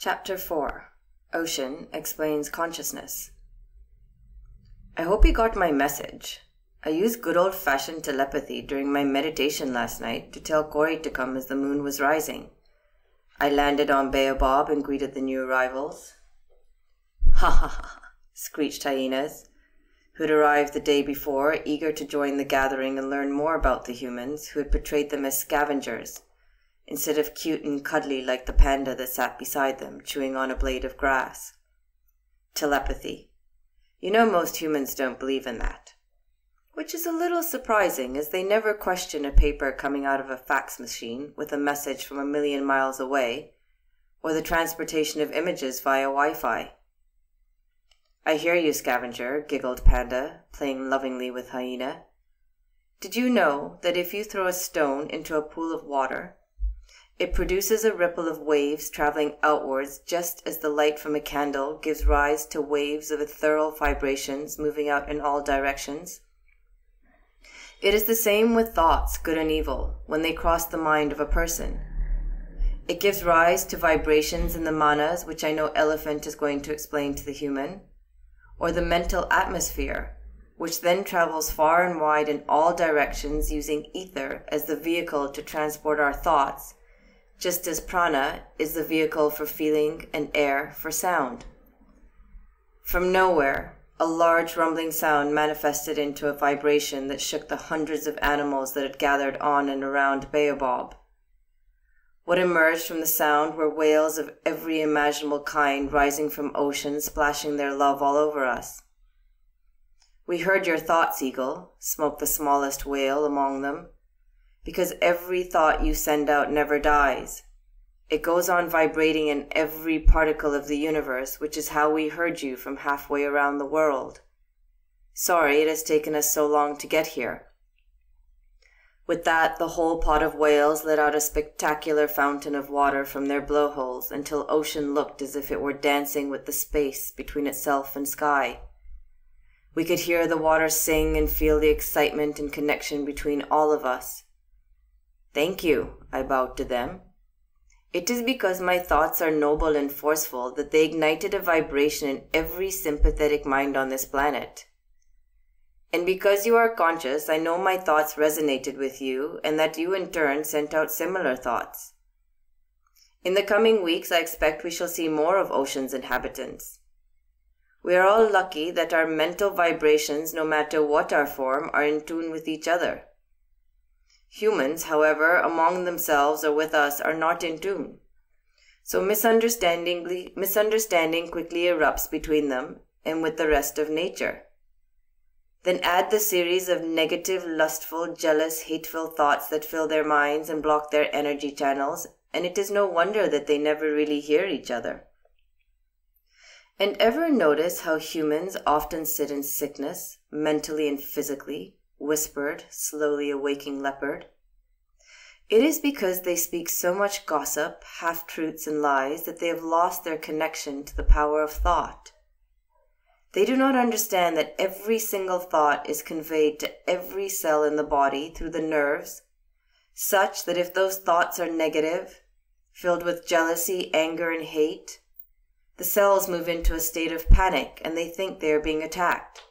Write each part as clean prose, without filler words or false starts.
Chapter 4 Ocean Explains Consciousness. I hope you got my message. I used good old-fashioned telepathy during my meditation last night to tell Corey to come as the moon was rising. I landed on Baobab and greeted the new arrivals. Ha ha ha, screeched hyenas, who'd arrived the day before, eager to join the gathering and learn more about the humans who had portrayed them as scavengers, instead of cute and cuddly like the panda that sat beside them, chewing on a blade of grass. Telepathy. You know most humans don't believe in that. Which is a little surprising, as they never question a paper coming out of a fax machine with a message from 1,000,000 miles away, or the transportation of images via Wi-Fi. I hear you, scavenger, giggled Panda, playing lovingly with Hyena. Did you know that if you throw a stone into a pool of water, it produces a ripple of waves traveling outwards just as the light from a candle gives rise to waves of ethereal vibrations moving out in all directions? It is the same with thoughts, good and evil, when they cross the mind of a person. It gives rise to vibrations in the manas, which I know Elephant is going to explain to the human, or the mental atmosphere, which then travels far and wide in all directions using ether as the vehicle to transport our thoughts, just as prana is the vehicle for feeling and air for sound. From nowhere, a large rumbling sound manifested into a vibration that shook the hundreds of animals that had gathered on and around Baobab. What emerged from the sound were whales of every imaginable kind rising from ocean, splashing their love all over us. We heard your thoughts, Eagle, smoked the smallest whale among them, because every thought you send out never dies. It goes on vibrating in every particle of the universe, which is how we heard you from halfway around the world. Sorry it has taken us so long to get here. With that, the whole pod of whales let out a spectacular fountain of water from their blowholes until ocean looked as if it were dancing with the space between itself and sky. We could hear the water sing and feel the excitement and connection between all of us. Thank you, I bowed to them. It is because my thoughts are noble and forceful that they ignited a vibration in every sympathetic mind on this planet. And because you are conscious, I know my thoughts resonated with you and that you in turn sent out similar thoughts. In the coming weeks, I expect we shall see more of ocean's inhabitants. We are all lucky that our mental vibrations, no matter what our form, are in tune with each other. Humans, however, among themselves or with us, are not in tune. So misunderstanding quickly erupts between them and with the rest of nature. Then add the series of negative, lustful, jealous, hateful thoughts that fill their minds and block their energy channels, and it is no wonder that they never really hear each other. And ever notice how humans often sit in sickness, mentally and physically, whispered, slowly a waking leopard? It is because they speak so much gossip, half-truths and lies that they have lost their connection to the power of thought. They do not understand that every single thought is conveyed to every cell in the body through the nerves, such that if those thoughts are negative, filled with jealousy, anger, and hate, the cells move into a state of panic and they think they are being attacked.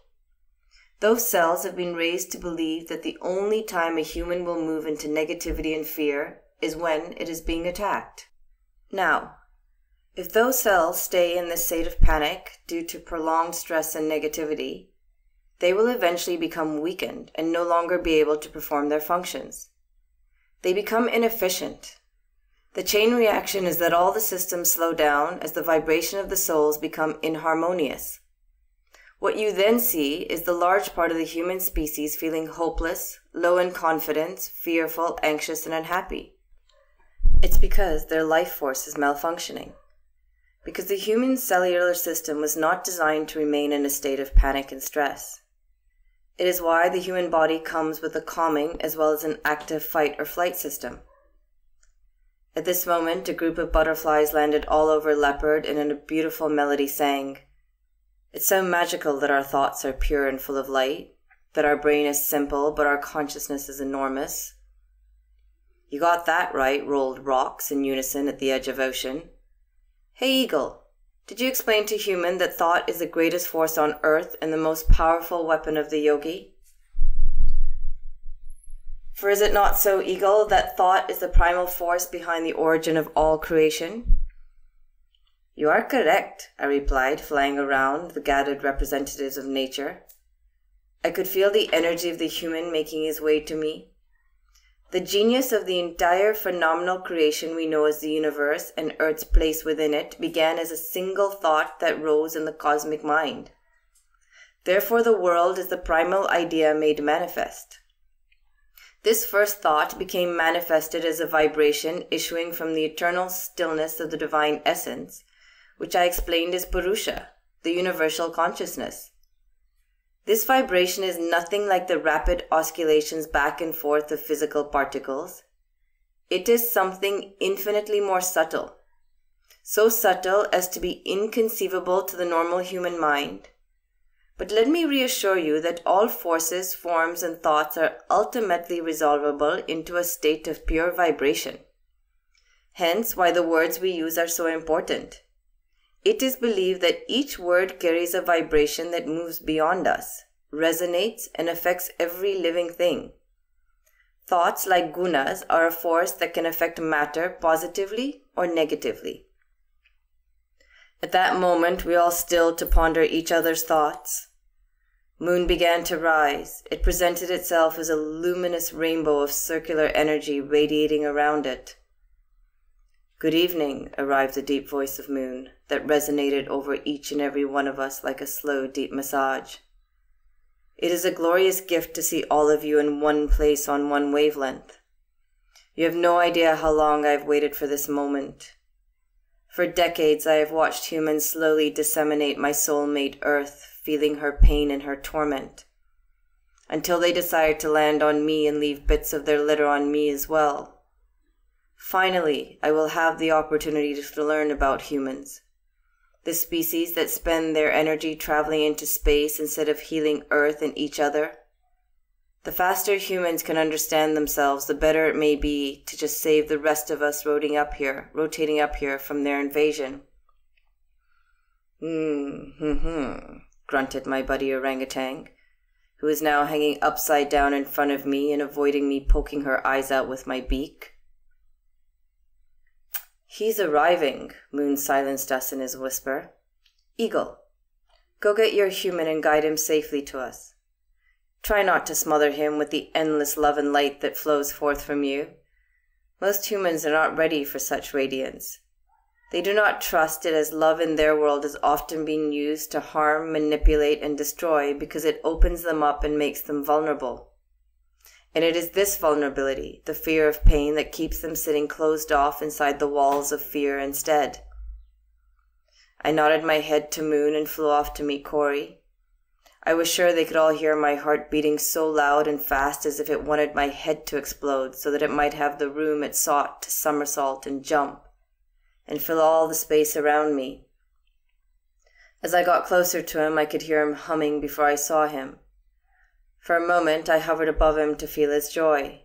Those cells have been raised to believe that the only time a human will move into negativity and fear is when it is being attacked. Now, if those cells stay in this state of panic due to prolonged stress and negativity, they will eventually become weakened and no longer be able to perform their functions. They become inefficient. The chain reaction is that all the systems slow down as the vibration of the souls become inharmonious. What you then see is the large part of the human species feeling hopeless, low in confidence, fearful, anxious, and unhappy. It's because their life force is malfunctioning. Because the human cellular system was not designed to remain in a state of panic and stress. It is why the human body comes with a calming as well as an active fight or flight system. At this moment, a group of butterflies landed all over Leopard and in a beautiful melody sang, "It's so magical that our thoughts are pure and full of light, that our brain is simple but our consciousness is enormous." "You got that right," rolled rocks in unison at the edge of ocean. Hey Eagle, did you explain to Human that thought is the greatest force on earth and the most powerful weapon of the yogi? For is it not so, Eagle, that thought is the primal force behind the origin of all creation? You are correct, I replied, flying around the gathered representatives of nature. I could feel the energy of the human making his way to me. The genius of the entire phenomenal creation we know as the universe and Earth's place within it began as a single thought that rose in the cosmic mind. Therefore, the world is the primal idea made manifest. This first thought became manifested as a vibration issuing from the eternal stillness of the divine essence, which I explained as Purusha, the universal consciousness. This vibration is nothing like the rapid oscillations back and forth of physical particles. It is something infinitely more subtle, so subtle as to be inconceivable to the normal human mind. But let me reassure you that all forces, forms, and thoughts are ultimately resolvable into a state of pure vibration. Hence why the words we use are so important. It is believed that each word carries a vibration that moves beyond us, resonates, and affects every living thing. Thoughts, like gunas, are a force that can affect matter positively or negatively. At that moment, we all stilled to ponder each other's thoughts. Moon began to rise. It presented itself as a luminous rainbow of circular energy radiating around it. Good evening, arrived the deep voice of Moon that resonated over each and every one of us like a slow, deep massage. It is a glorious gift to see all of you in one place on one wavelength. You have no idea how long I have waited for this moment. For decades I have watched humans slowly disseminate my soulmate Earth, feeling her pain and her torment, until they decide to land on me and leave bits of their litter on me as well. Finally, I will have the opportunity to learn about humans, the species that spend their energy traveling into space instead of healing Earth and each other. The faster humans can understand themselves, the better it may be to just save the rest of us rotating up here from their invasion. Grunted my buddy orangutan, who is now hanging upside down in front of me and avoiding me poking her eyes out with my beak. He's arriving, Moon silenced us in his whisper. Eagle, go get your human and guide him safely to us. Try not to smother him with the endless love and light that flows forth from you. Most humans are not ready for such radiance. They do not trust it, as love in their world is often being used to harm, manipulate, and destroy because it opens them up and makes them vulnerable. And it is this vulnerability, the fear of pain, that keeps them sitting closed off inside the walls of fear instead. I nodded my head to Moon and flew off to meet Corey. I was sure they could all hear my heart beating so loud and fast as if it wanted my head to explode so that it might have the room it sought to somersault and jump and fill all the space around me. As I got closer to him, I could hear him humming before I saw him. For a moment, I hovered above him to feel his joy.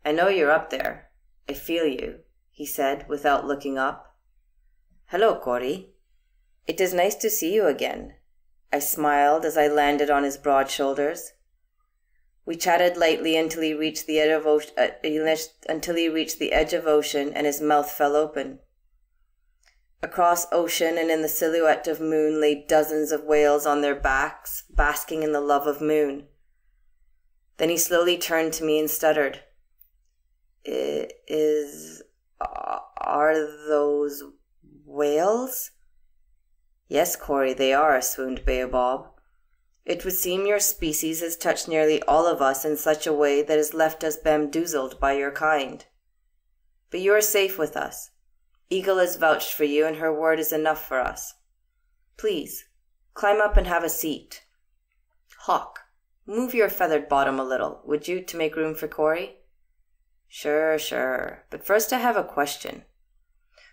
I know you're up there. I feel you, he said without looking up. Hello, Corey. It is nice to see you again. I smiled as I landed on his broad shoulders. We chatted lightly until he reached the edge of ocean and his mouth fell open. Across ocean and in the silhouette of Moon lay dozens of whales on their backs, basking in the love of Moon. Then he slowly turned to me and stuttered. Are those whales? Yes, Corey, they are, swooned Baobab. It would seem your species has touched nearly all of us in such a way that has left us bamboozled by your kind. But you are safe with us. Eagle has vouched for you, and her word is enough for us. Please, climb up and have a seat. Hawk, move your feathered bottom a little, would you, to make room for Corey? Sure. But first I have a question.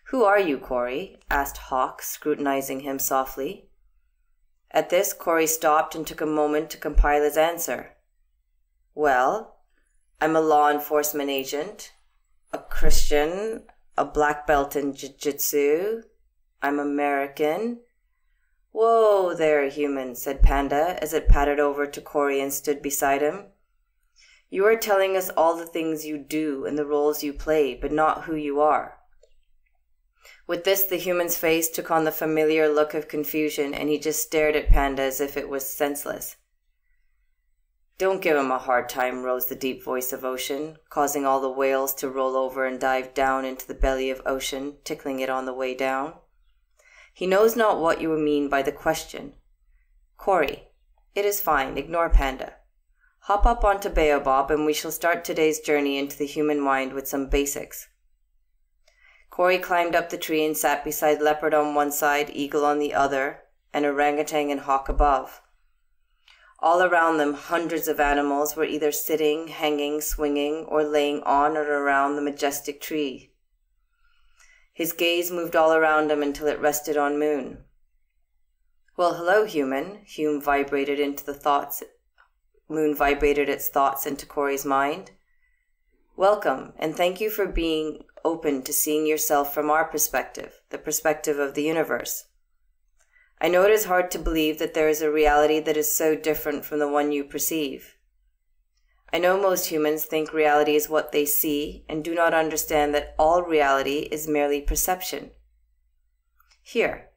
Who are you, Corey? Asked Hawk, scrutinizing him softly. At this, Corey stopped and took a moment to compile his answer. Well, I'm a law enforcement agent, a Christian, a black belt in jiu-jitsu, I'm American. Whoa there, human, said Panda as it padded over to Corey and stood beside him. You are telling us all the things you do and the roles you play, but not who you are. With this, the human's face took on the familiar look of confusion, and he just stared at Panda as if it was senseless. Don't give him a hard time, rose the deep voice of Ocean, causing all the whales to roll over and dive down into the belly of Ocean, tickling it on the way down. He knows not what you mean by the question. Corey, it is fine, ignore Panda. Hop up onto Baobab and we shall start today's journey into the human mind with some basics. Corey climbed up the tree and sat beside Leopard on one side, Eagle on the other, and Orangutan and Hawk above. All around them, hundreds of animals were either sitting, hanging, swinging, or laying on or around the majestic tree. His gaze moved all around him until it rested on Moon. Well, hello, human, Moon vibrated its thoughts into Corey's mind. Welcome, and thank you for being open to seeing yourself from our perspective, the perspective of the universe. I know it is hard to believe that there is a reality that is so different from the one you perceive. I know most humans think reality is what they see and do not understand that all reality is merely perception. Here,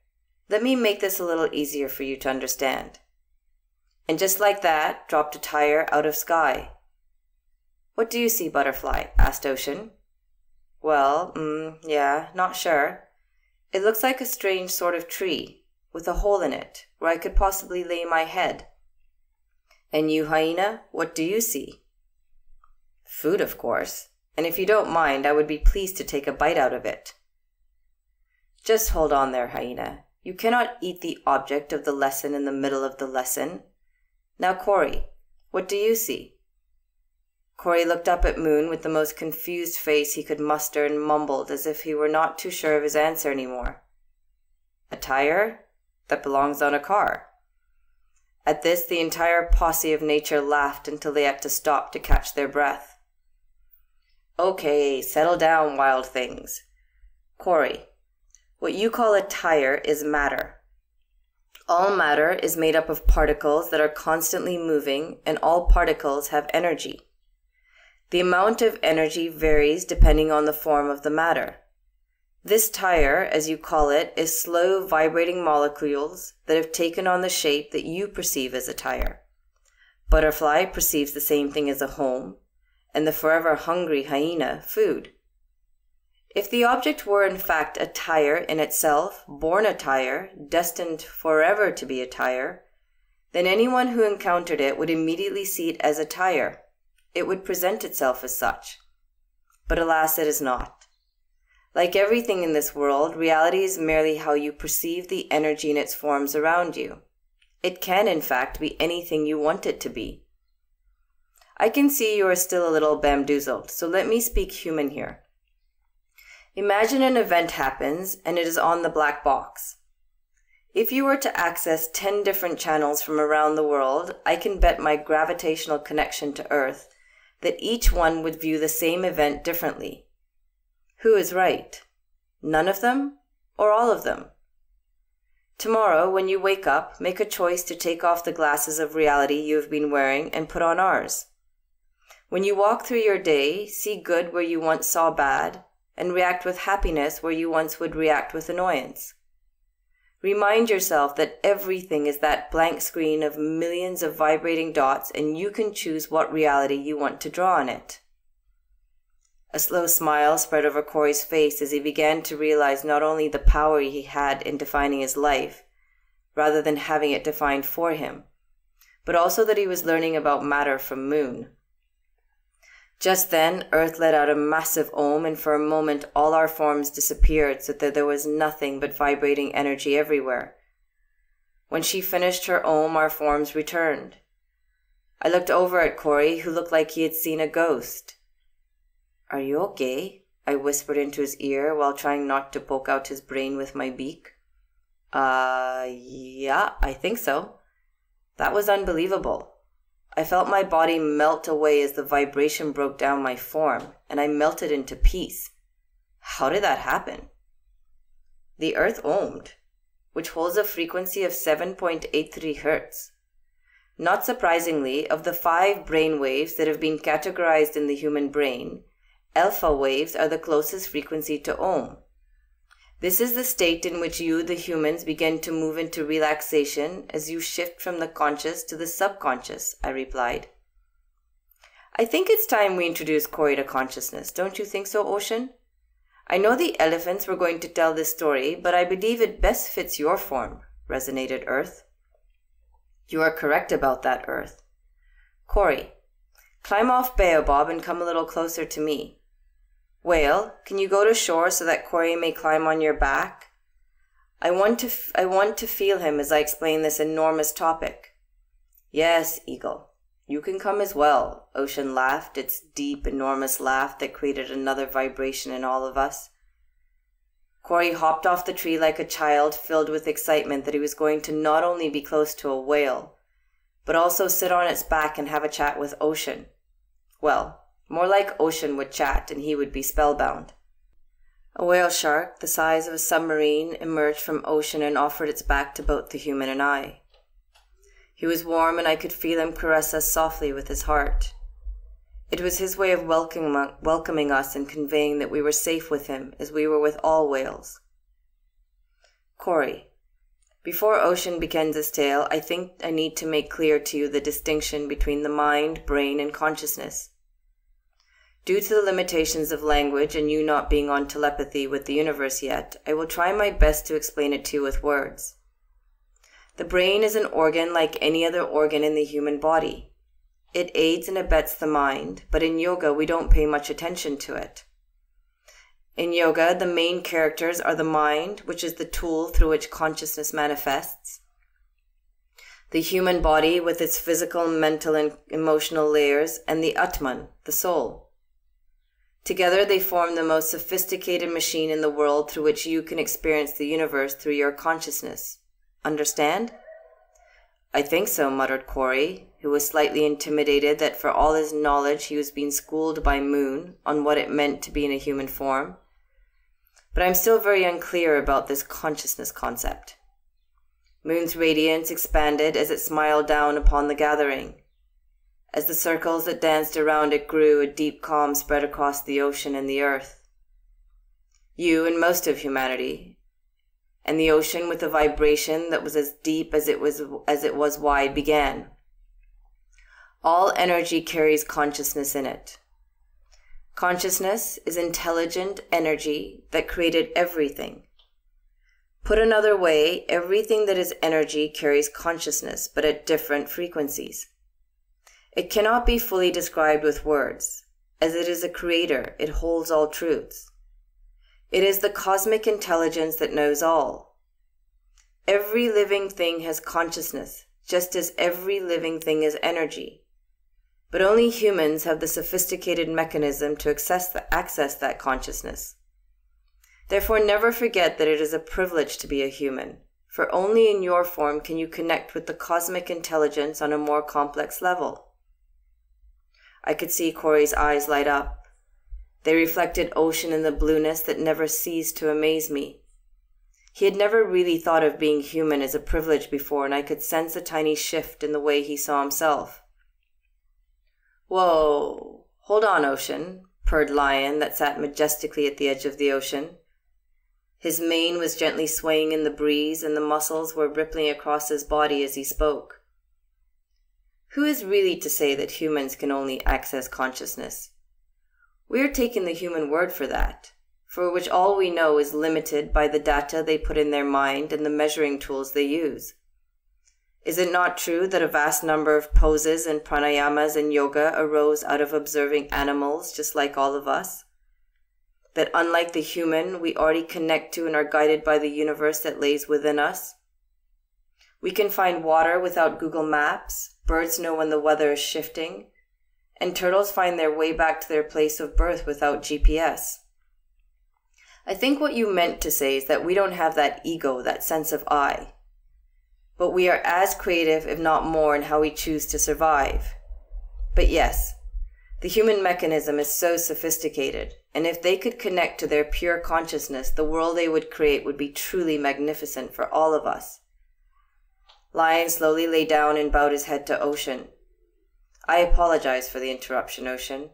let me make this a little easier for you to understand. And just like that, dropped a tire out of sky. What do you see, Butterfly? Asked Ocean. Well, yeah, not sure. It looks like a strange sort of tree, with a hole in it, where I could possibly lay my head. And you, Hyena, what do you see? Food, of course, and if you don't mind, I would be pleased to take a bite out of it. Just hold on there, Hyena. You cannot eat the object of the lesson in the middle of the lesson. Now, Corey, what do you see? Corey looked up at Moon with the most confused face he could muster and mumbled as if he were not too sure of his answer anymore. A tire? That belongs on a car. At this, the entire posse of nature laughed until they had to stop to catch their breath. Okay, settle down, wild things. Corey, what you call a tire is matter. All matter is made up of particles that are constantly moving, and all particles have energy. The amount of energy varies depending on the form of the matter. This tire, as you call it, is slow vibrating molecules that have taken on the shape that you perceive as a tire. Butterfly perceives the same thing as a home, and the forever hungry hyena, food. If the object were in fact a tire in itself, born a tire, destined forever to be a tire, then anyone who encountered it would immediately see it as a tire. It would present itself as such. But alas, it is not. Like everything in this world, reality is merely how you perceive the energy in its forms around you. It can, in fact, be anything you want it to be. I can see you are still a little bamboozled, so let me speak human here. Imagine an event happens and it is on the black box. If you were to access 10 different channels from around the world, I can bet my gravitational connection to Earth that each one would view the same event differently. Who is right? None of them or all of them? Tomorrow, when you wake up, make a choice to take off the glasses of reality you have been wearing and put on ours. When you walk through your day, see good where you once saw bad, and react with happiness where you once would react with annoyance. Remind yourself that everything is that blank screen of millions of vibrating dots, and you can choose what reality you want to draw on it. A slow smile spread over Corey's face as he began to realize not only the power he had in defining his life, rather than having it defined for him, but also that he was learning about matter from Moon. Just then, Earth let out a massive ohm, and for a moment all our forms disappeared so that there was nothing but vibrating energy everywhere. When she finished her ohm, our forms returned. I looked over at Corey, who looked like he had seen a ghost. Are you okay? I whispered into his ear while trying not to poke out his brain with my beak. Yeah, I think so. That was unbelievable. I felt my body melt away as the vibration broke down my form, and I melted into peace. How did that happen? the Earth ohmed, which holds a frequency of 7.83 Hertz. Not surprisingly, of the 5 brain waves that have been categorized in the human brain, alpha waves are the closest frequency to Ohm. This is the state in which you, the humans, begin to move into relaxation as you shift from the conscious to the subconscious, I replied. I think it's time we introduce Corey to consciousness, don't you think so, Ocean? I know the elephants were going to tell this story, but I believe it best fits your form, resonated Earth. You are correct about that, Earth. Corey, climb off Baobab and come a little closer to me. Whale, can you go to shore so that Corey may climb on your back? I want to feel him as I explain this enormous topic. Yes, Eagle. You can come as well, Ocean laughed, its deep, enormous laugh that created another vibration in all of us. Corey hopped off the tree like a child, filled with excitement that he was going to not only be close to a whale, but also sit on its back and have a chat with Ocean. Well, more like Ocean would chat and he would be spellbound. A whale shark, the size of a submarine, emerged from Ocean and offered its back to both the human and I. He was warm and I could feel him caress us softly with his heart. It was his way of welcoming us and conveying that we were safe with him as we were with all whales. Corey, before Ocean begins his tale, I think I need to make clear to you the distinction between the mind, brain, and consciousness. Due to the limitations of language and you not being on telepathy with the universe yet, I will try my best to explain it to you with words. The brain is an organ like any other organ in the human body. It aids and abets the mind, but in yoga we don't pay much attention to it. In yoga, the main characters are the mind, which is the tool through which consciousness manifests, the human body with its physical, mental, and emotional layers, and the Atman, the soul. Together they form the most sophisticated machine in the world through which you can experience the universe through your consciousness. Understand? I think so, muttered Corey, who was slightly intimidated that for all his knowledge he was being schooled by Moon on what it meant to be in a human form. But I'm still very unclear about this consciousness concept. Moon's radiance expanded as it smiled down upon the gathering. As the circles that danced around it grew, a deep calm spread across the ocean and the earth. You and most of humanity, and the ocean with a vibration that was as deep as it was wide began. All energy carries consciousness in it. Consciousness is intelligent energy that created everything. Put another way, everything that is energy carries consciousness, but at different frequencies. It cannot be fully described with words. As it is a creator, it holds all truths. It is the cosmic intelligence that knows all. Every living thing has consciousness, just as every living thing is energy. But only humans have the sophisticated mechanism to access that consciousness. Therefore, never forget that it is a privilege to be a human, for only in your form can you connect with the cosmic intelligence on a more complex level. I could see Corey's eyes light up. They reflected ocean in the blueness that never ceased to amaze me. He had never really thought of being human as a privilege before, and I could sense a tiny shift in the way he saw himself. Whoa, hold on, Ocean, purred Lion that sat majestically at the edge of the ocean. His mane was gently swaying in the breeze, and the muscles were rippling across his body as he spoke. Who is really to say that humans can only access consciousness? We are taking the human word for that, for which all we know is limited by the data they put in their mind and the measuring tools they use. Is it not true that a vast number of poses and pranayamas in yoga arose out of observing animals just like all of us? That unlike the human, we already connect to and are guided by the universe that lays within us? We can find water without Google Maps, birds know when the weather is shifting, and turtles find their way back to their place of birth without GPS. I think what you meant to say is that we don't have that ego, that sense of I. But we are as creative, if not more, in how we choose to survive. But yes, the human mechanism is so sophisticated. and if they could connect to their pure consciousness, the world they would create would be truly magnificent for all of us. Lion slowly lay down and bowed his head to Ocean. I apologize for the interruption, Ocean.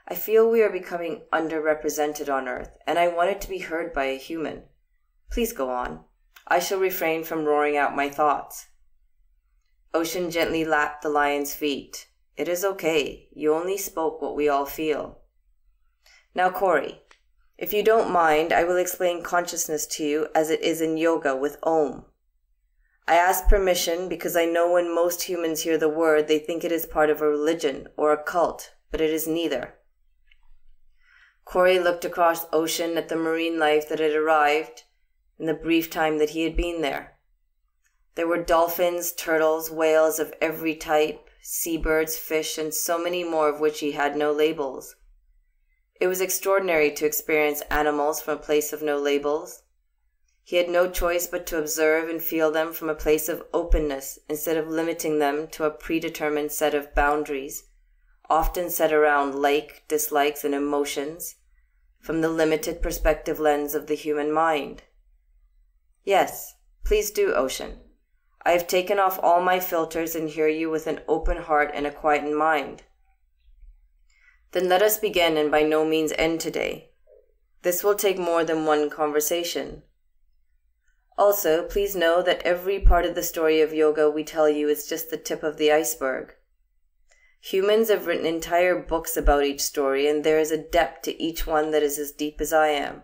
I feel we are becoming underrepresented on Earth, and I wanted to be heard by a human. Please go on. I shall refrain from roaring out my thoughts. Ocean gently lapped the lion's feet. It is okay. You only spoke what we all feel. Now, Corey, if you don't mind, I will explain consciousness to you as it is in yoga with Om. I ask permission because I know when most humans hear the word, they think it is part of a religion or a cult, but it is neither. Corey looked across Ocean at the marine life that had arrived in the brief time that he had been there. There were dolphins, turtles, whales of every type, seabirds, fish, and so many more of which he had no labels. It was extraordinary to experience animals from a place of no labels. He had no choice but to observe and feel them from a place of openness instead of limiting them to a predetermined set of boundaries, often set around like, dislikes, and emotions, from the limited perspective lens of the human mind. Yes, please do, Ocean. I have taken off all my filters and hear you with an open heart and a quietened mind. Then let us begin and by no means end today. This will take more than one conversation. Also, please know that every part of the story of yoga we tell you is just the tip of the iceberg. Humans have written entire books about each story, and there is a depth to each one that is as deep as I am.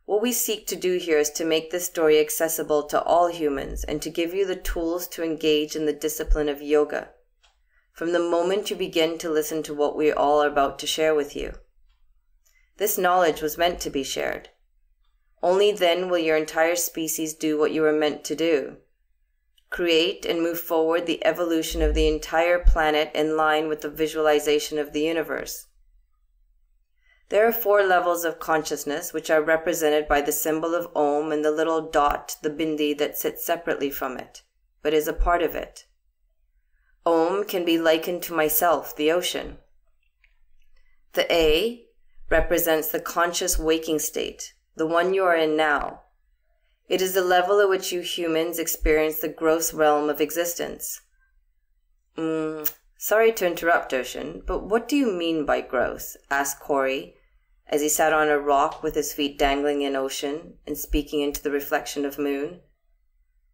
What we seek to do here is to make this story accessible to all humans and to give you the tools to engage in the discipline of yoga, from the moment you begin to listen to what we all are about to share with you. This knowledge was meant to be shared. Only then will your entire species do what you were meant to do. Create and move forward the evolution of the entire planet in line with the visualization of the universe. There are 4 levels of consciousness which are represented by the symbol of Om and the little dot, the bindi, that sits separately from it, but is a part of it. Om can be likened to myself, the ocean. The A represents the conscious waking state, the one you are in now. It is the level at which you humans experience the gross realm of existence. Sorry to interrupt, Ocean, but what do you mean by gross? Asked Corey, as he sat on a rock with his feet dangling in Ocean and speaking into the reflection of Moon.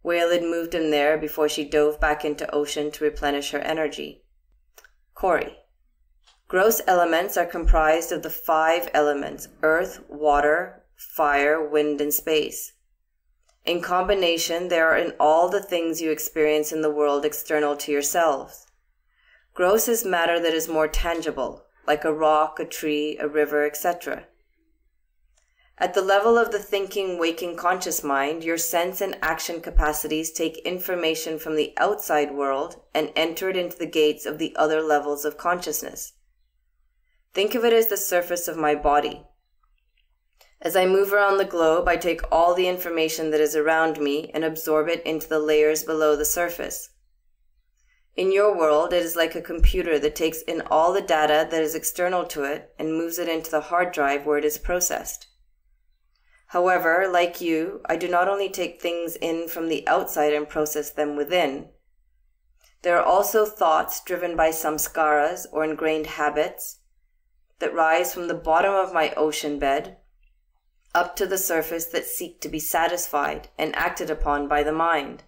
Whale had moved him there before she dove back into Ocean to replenish her energy. Corey, gross elements are comprised of the 5 elements: earth, water, fire, wind, and space. In combination, they are in all the things you experience in the world external to yourselves. Gross is matter that is more tangible, like a rock, a tree, a river, etc. At the level of the thinking, waking conscious mind, your sense and action capacities take information from the outside world and enter it into the gates of the other levels of consciousness. Think of it as the surface of my body. As I move around the globe, I take all the information that is around me and absorb it into the layers below the surface. In your world, it is like a computer that takes in all the data that is external to it and moves it into the hard drive where it is processed. However, like you, I do not only take things in from the outside and process them within. There are also thoughts driven by samskaras or ingrained habits that rise from the bottom of my ocean bed up to the surface that seek to be satisfied and acted upon by the mind.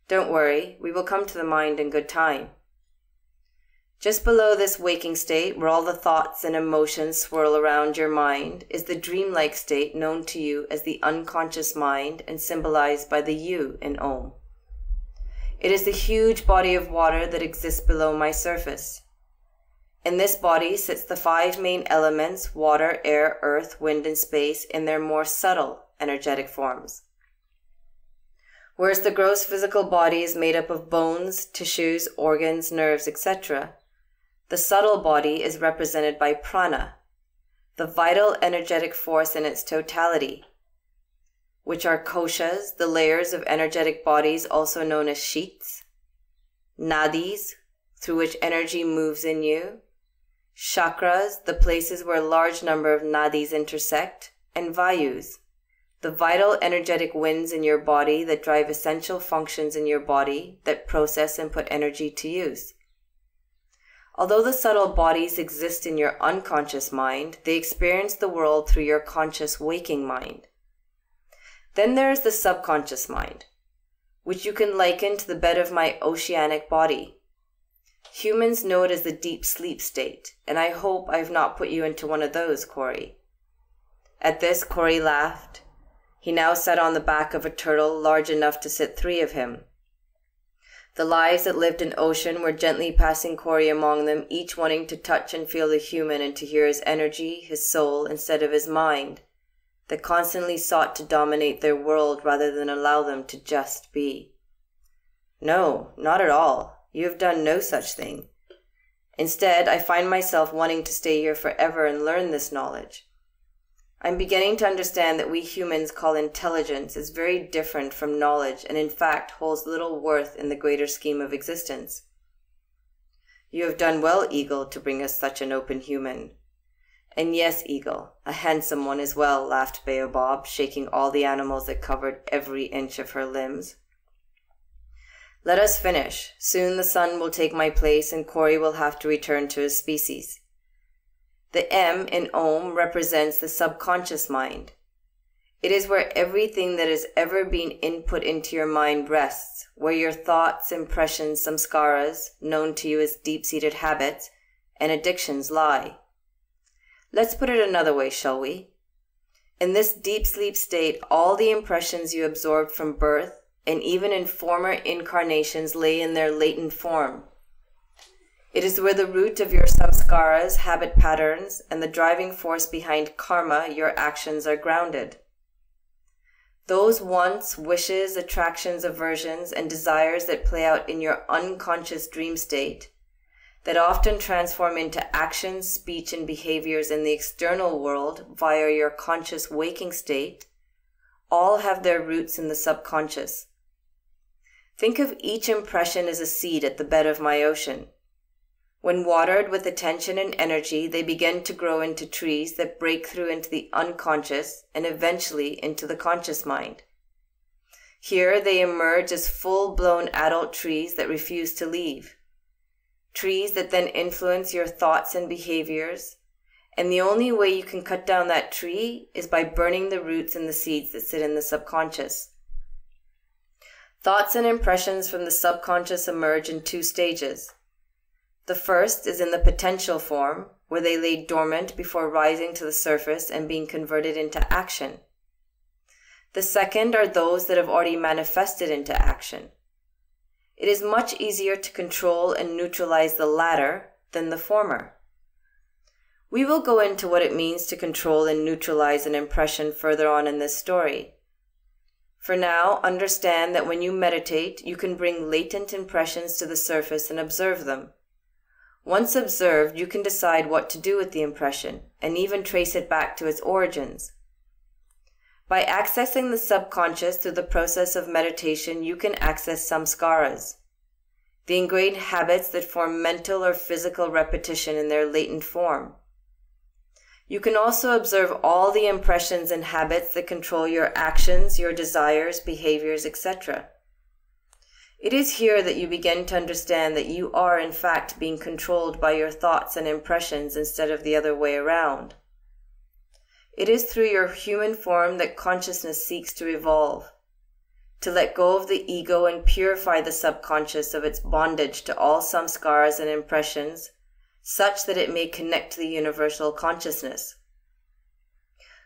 Don't worry, we will come to the mind in good time. Just below this waking state, where all the thoughts and emotions swirl around your mind, is the dreamlike state known to you as the unconscious mind and symbolized by the U in Om. It is the huge body of water that exists below my surface. In this body sits the 5 main elements: water, air, earth, wind, and space, in their more subtle energetic forms. Whereas the gross physical body is made up of bones, tissues, organs, nerves, etc., the subtle body is represented by prana, the vital energetic force in its totality, which are koshas, the layers of energetic bodies also known as sheets, nadis, through which energy moves in you, chakras, the places where a large number of nadis intersect, and vayus, the vital energetic winds in your body that drive essential functions in your body that process and put energy to use. Although the subtle bodies exist in your unconscious mind, they experience the world through your conscious waking mind. Then there is the subconscious mind, which you can liken to the bed of my oceanic body. Humans know it as the deep sleep state, and I hope I have not put you into one of those, Corey. At this, Corey laughed. He now sat on the back of a turtle large enough to sit 3 of him. The lives that lived in ocean were gently passing Corey among them, each wanting to touch and feel the human and to hear his energy, his soul, instead of his mind, that constantly sought to dominate their world rather than allow them to just be. No, not at all. You have done no such thing. Instead, I find myself wanting to stay here forever and learn this knowledge. I'm beginning to understand that we humans call intelligence is very different from knowledge and in fact holds little worth in the greater scheme of existence. You have done well, Eagle, to bring us such an open human. And yes, Eagle, a handsome one as well, laughed Baobab, shaking all the animals that covered every inch of her limbs. Let us finish. Soon the sun will take my place and Corey will have to return to his species. The M in Om represents the subconscious mind. It is where everything that has ever been input into your mind rests, where your thoughts, impressions, samskaras, known to you as deep-seated habits, and addictions lie. Let's put it another way, shall we? In this deep sleep state, all the impressions you absorbed from birth and even in former incarnations lay in their latent form. It is where the root of your samskaras, habit patterns, and the driving force behind karma, your actions, are grounded. Those wants, wishes, attractions, aversions, and desires that play out in your unconscious dream state, that often transform into actions, speech, and behaviors in the external world via your conscious waking state, all have their roots in the subconscious. Think of each impression as a seed at the bed of my ocean. When watered with attention and energy, they begin to grow into trees that break through into the unconscious and eventually into the conscious mind. Here they emerge as full-blown adult trees that refuse to leave. Trees that then influence your thoughts and behaviors, and the only way you can cut down that tree is by burning the roots and the seeds that sit in the subconscious. Thoughts and impressions from the subconscious emerge in 2 stages. The first is in the potential form, where they lay dormant before rising to the surface and being converted into action. The second are those that have already manifested into action. It is much easier to control and neutralize the latter than the former. We will go into what it means to control and neutralize an impression further on in this story. For now, understand that when you meditate, you can bring latent impressions to the surface and observe them. Once observed, you can decide what to do with the impression and even trace it back to its origins. By accessing the subconscious through the process of meditation, you can access samskaras, the ingrained habits that form mental or physical repetition in their latent form. You can also observe all the impressions and habits that control your actions, your desires, behaviors, etc. It is here that you begin to understand that you are in fact being controlled by your thoughts and impressions instead of the other way around. It is through your human form that consciousness seeks to evolve, to let go of the ego and purify the subconscious of its bondage to all samskaras and impressions, such that it may connect to the universal consciousness.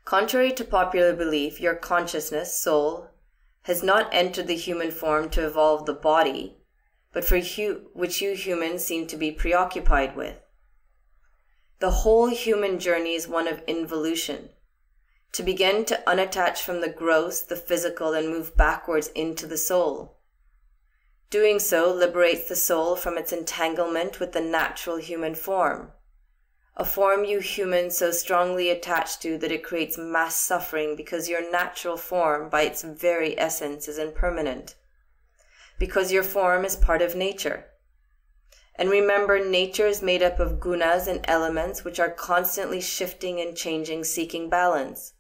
Contrary to popular belief, your consciousness, soul, has not entered the human form to evolve the body, but for which you humans seem to be preoccupied with. The whole human journey is one of involution, to begin to unattach from the gross, the physical, and move backwards into the soul. Doing so liberates the soul from its entanglement with the natural human form, a form you humans so strongly attach to that it creates mass suffering because your natural form, by its very essence, is impermanent, because your form is part of nature. And remember, nature is made up of gunas and elements which are constantly shifting and changing, seeking balance.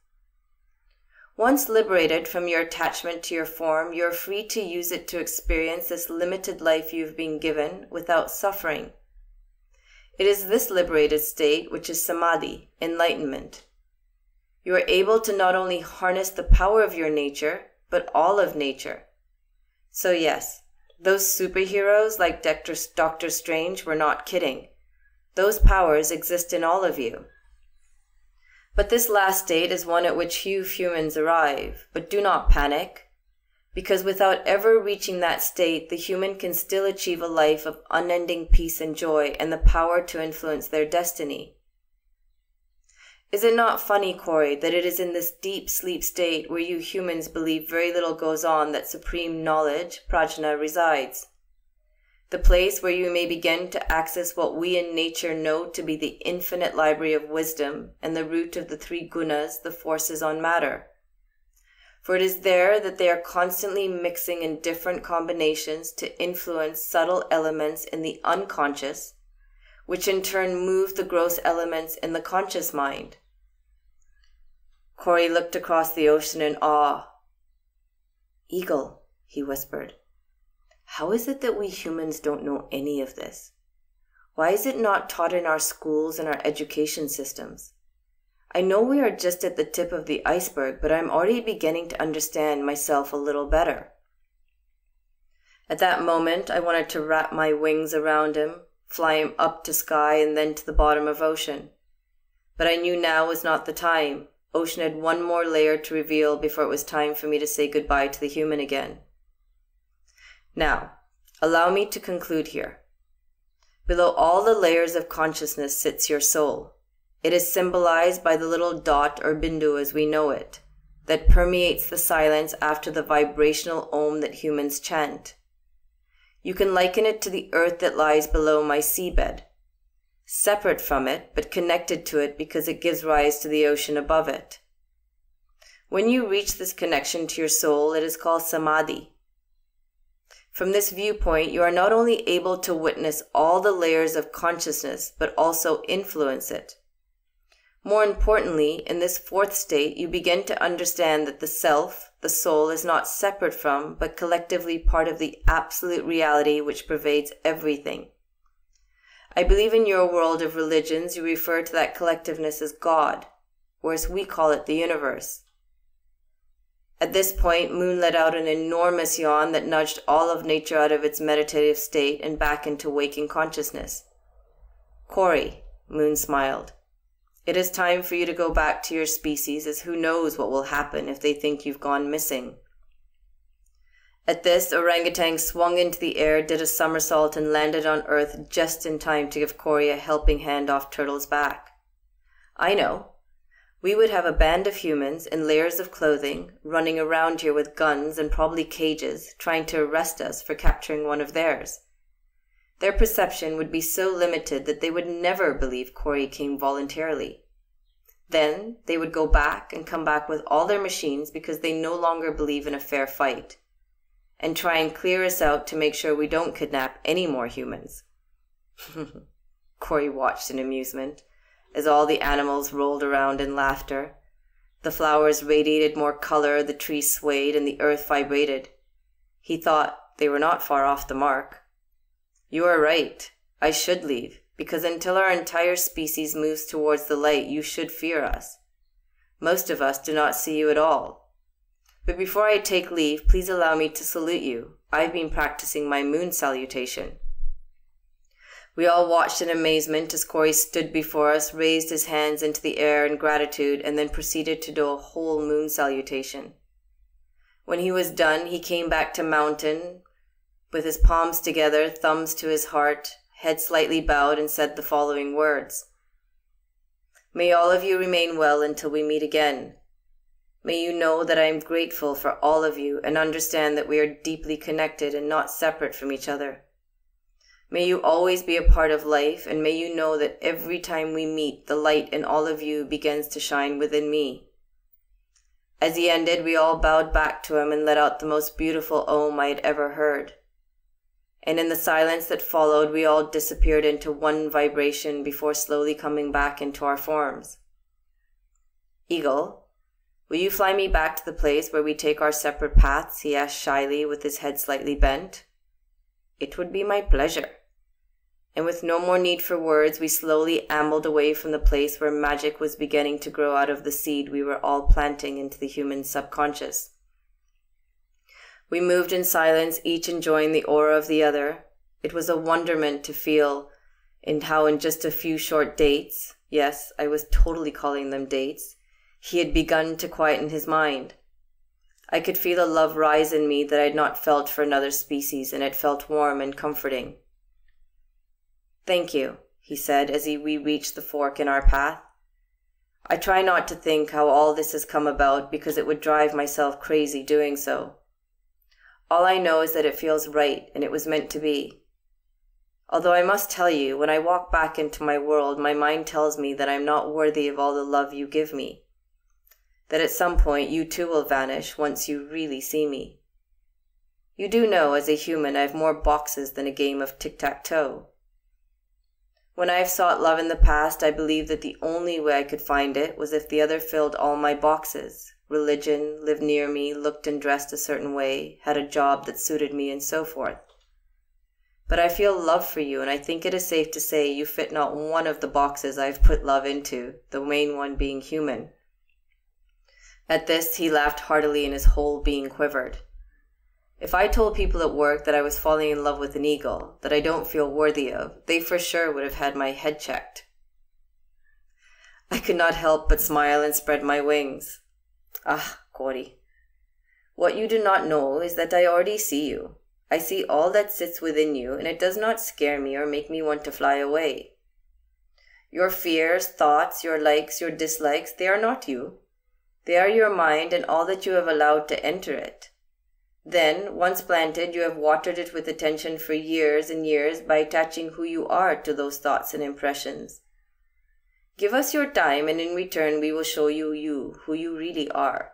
Once liberated from your attachment to your form, you are free to use it to experience this limited life you've been given without suffering. It is this liberated state which is samadhi, enlightenment. You are able to not only harness the power of your nature, but all of nature. So yes, those superheroes like Dr. Strange were not kidding. Those powers exist in all of you. But this last state is one at which few humans arrive. But do not panic, because without ever reaching that state, the human can still achieve a life of unending peace and joy and the power to influence their destiny. Is it not funny, Corey, that it is in this deep sleep state where you humans believe very little goes on that supreme knowledge, prajna, resides? The place where you may begin to access what we in nature know to be the infinite library of wisdom and the root of the three gunas, the forces on matter. For it is there that they are constantly mixing in different combinations to influence subtle elements in the unconscious, which in turn move the gross elements in the conscious mind. Corey looked across the ocean in awe. "Eagle," he whispered, "how is it that we humans don't know any of this? Why is it not taught in our schools and our education systems? I know we are just at the tip of the iceberg, but I'm already beginning to understand myself a little better." At that moment, I wanted to wrap my wings around him, fly him up to sky and then to the bottom of ocean. But I knew now was not the time. Ocean had one more layer to reveal before it was time for me to say goodbye to the human again. Now, allow me to conclude here. Below all the layers of consciousness sits your soul. It is symbolized by the little dot or bindu as we know it, that permeates the silence after the vibrational om that humans chant. You can liken it to the earth that lies below my seabed, separate from it, but connected to it because it gives rise to the ocean above it. When you reach this connection to your soul, it is called samadhi. From this viewpoint, you are not only able to witness all the layers of consciousness, but also influence it. More importantly, in this fourth state, you begin to understand that the self, the soul, is not separate from, but collectively part of the absolute reality which pervades everything. I believe in your world of religions, you refer to that collectiveness as God, whereas we call it the universe. At this point, Moon let out an enormous yawn that nudged all of nature out of its meditative state and back into waking consciousness. "Corey," Moon smiled, "it is time for you to go back to your species, as who knows what will happen if they think you've gone missing." At this, Orangutan swung into the air, did a somersault, and landed on Earth just in time to give Corey a helping hand off Turtle's back. "I know. We would have a band of humans in layers of clothing running around here with guns and probably cages, trying to arrest us for capturing one of theirs. Their perception would be so limited that they would never believe Corey came voluntarily. Then they would go back and come back with all their machines because they no longer believe in a fair fight, and try and clear us out to make sure we don't kidnap any more humans." Corey watched in amusement as all the animals rolled around in laughter. The flowers radiated more color, the trees swayed, and the earth vibrated. He thought they were not far off the mark. "You are right. I should leave, because until our entire species moves towards the light, you should fear us. Most of us do not see you at all. But before I take leave, please allow me to salute you. I've been practicing my moon salutation." We all watched in amazement as Corey stood before us, raised his hands into the air in gratitude, and then proceeded to do a whole moon salutation. When he was done, he came back to Mountain with his palms together, thumbs to his heart, head slightly bowed, and said the following words: "May all of you remain well until we meet again. May you know that I am grateful for all of you and understand that we are deeply connected and not separate from each other. May you always be a part of life, and may you know that every time we meet, the light in all of you begins to shine within me." As he ended, we all bowed back to him and let out the most beautiful Om I had ever heard. and in the silence that followed, we all disappeared into one vibration before slowly coming back into our forms. Eagle, will you fly me back to the place where we take our separate paths? He asked shyly, with his head slightly bent. It would be my pleasure. And with no more need for words, we slowly ambled away from the place where magic was beginning to grow out of the seed we were all planting into the human subconscious. We moved in silence, each enjoying the aura of the other. It was a wonderment to feel how in just a few short dates, yes, I was totally calling them dates, he had begun to quieten his mind. I could feel a love rise in me that I had not felt for another species, and it felt warm and comforting. Thank you, he said as we reached the fork in our path. I try not to think how all this has come about because it would drive myself crazy doing so. All I know is that it feels right and it was meant to be. Although I must tell you, when I walk back into my world, my mind tells me that I'm not worthy of all the love you give me. That at some point you too will vanish once you really see me. You do know, as a human, I have more boxes than a game of tic-tac-toe. When I have sought love in the past, I believed that the only way I could find it was if the other filled all my boxes. Religion, lived near me, looked and dressed a certain way, had a job that suited me, and so forth. But I feel love for you, and I think it is safe to say you fit not one of the boxes I have put love into, the main one being human. At this, he laughed heartily and his whole being quivered. If I told people at work that I was falling in love with an eagle, that I don't feel worthy of, they for sure would have had my head checked. I could not help but smile and spread my wings. Ah, Corey, what you do not know is that I already see you. I see all that sits within you, and it does not scare me or make me want to fly away. Your fears, thoughts, your likes, your dislikes, they are not you. They are your mind and all that you have allowed to enter it. Then, once planted, you have watered it with attention for years and years by attaching who you are to those thoughts and impressions. Give us your time, and in return we will show you who you really are.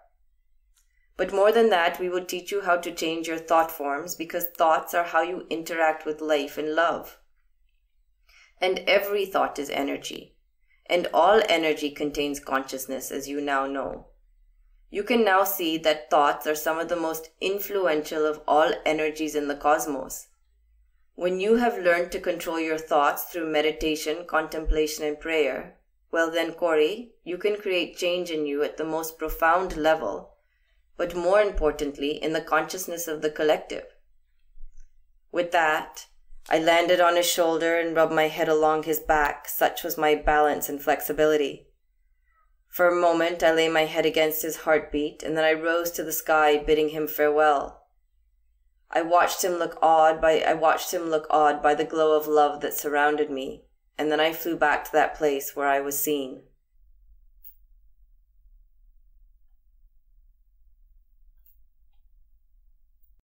But more than that, we will teach you how to change your thought forms, because thoughts are how you interact with life and love. And every thought is energy, and all energy contains consciousness, as you now know. You can now see that thoughts are some of the most influential of all energies in the cosmos. When you have learned to control your thoughts through meditation, contemplation, and prayer, well then, Corey, you can create change in you at the most profound level, but more importantly, in the consciousness of the collective. With that, I landed on his shoulder and rubbed my head along his back, such was my balance and flexibility. For a moment, I lay my head against his heartbeat, and then I rose to the sky, bidding him farewell. I watched him look awed by the glow of love that surrounded me, and then I flew back to that place where I was seen.